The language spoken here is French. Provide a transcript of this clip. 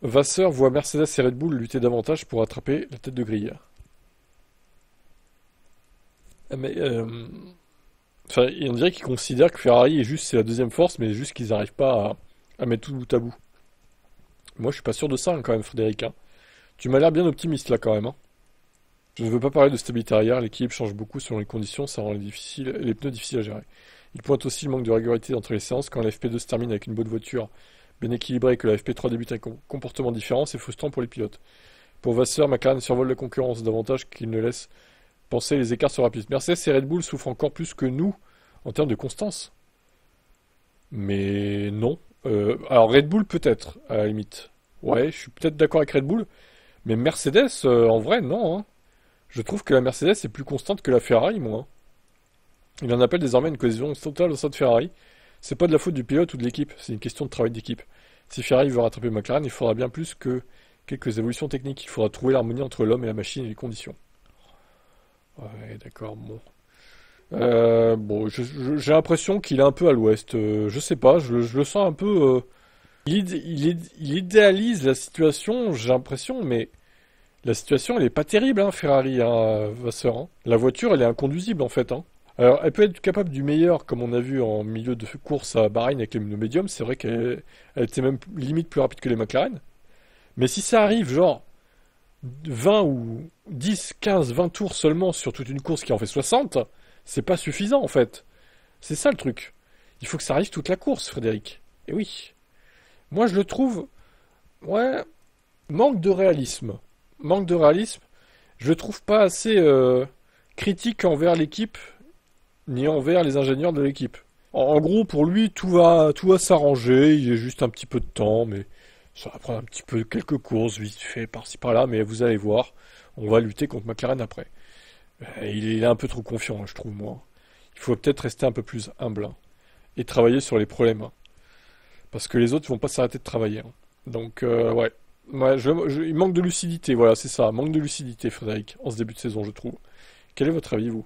Vasseur voit Mercedes et Red Bull lutter davantage pour attraper la tête de grille. Ah, mais, enfin, on dirait qu'ils considèrent que Ferrari est juste c'est la deuxième force, mais juste qu'ils n'arrivent pas à mettre tout bout à bout. Moi, je suis pas sûr de ça hein, quand même, Frédéric, hein. Tu m'as l'air bien optimiste là quand même, hein. Je ne veux pas parler de stabilité arrière, l'équilibre change beaucoup selon les conditions, ça rend les pneus difficiles à gérer. Il pointe aussi le manque de régularité entre les séances quand la FP2 se termine avec une bonne voiture bien équilibrée et que la FP3 débute avec un comportement différent, c'est frustrant pour les pilotes. Pour Vasseur, McLaren survole la concurrence davantage qu'il ne laisse penser les écarts sont rapides. Mercedes et Red Bull souffrent encore plus que nous en termes de constance. Mais non. Alors Red Bull peut-être, à la limite. Ouais, je suis peut-être d'accord avec Red Bull, mais Mercedes, en vrai, non, hein. Je trouve que la Mercedes est plus constante que la Ferrari, moi, hein. Il en appelle désormais une cohésion totale au sein de Ferrari. C'est pas de la faute du pilote ou de l'équipe, c'est une question de travail d'équipe. Si Ferrari veut rattraper McLaren, il faudra bien plus que quelques évolutions techniques. Il faudra trouver l'harmonie entre l'homme et la machine et les conditions. Ouais, d'accord, bon. Bon, j'ai l'impression qu'il est un peu à l'ouest. Je sais pas, je le sens un peu. Il idéalise la situation, j'ai l'impression, mais la situation, elle est pas terrible, hein, Ferrari, hein, Vasseur, hein. La voiture, elle est inconduisible, en fait, hein. Alors, elle peut être capable du meilleur, comme on a vu en milieu de course à Bahreïn avec les pneus médiums. C'est vrai elle était même limite plus rapide que les McLaren. Mais si ça arrive, genre, 20 ou 10, 15, 20 tours seulement sur toute une course qui en fait 60, c'est pas suffisant, en fait. C'est ça le truc. Il faut que ça arrive toute la course, Frédéric. Et oui. Moi, je le trouve, ouais, manque de réalisme. Manque de réalisme. Je le trouve pas assez critique envers l'équipe, ni envers les ingénieurs de l'équipe. En gros, pour lui, tout va s'arranger. Il y a juste un petit peu de temps, mais ça va prendre un petit peu quelques courses vite fait par-ci par-là. Mais vous allez voir, on va lutter contre McLaren après. Il est un peu trop confiant, hein, je trouve moi. Il faut peut-être rester un peu plus humble hein, et travailler sur les problèmes, hein, parce que les autres vont pas s'arrêter de travailler, hein. Donc ouais, il manque de lucidité. Voilà, c'est ça, manque de lucidité, Frédéric, en ce début de saison, je trouve. Quel est votre avis, vous?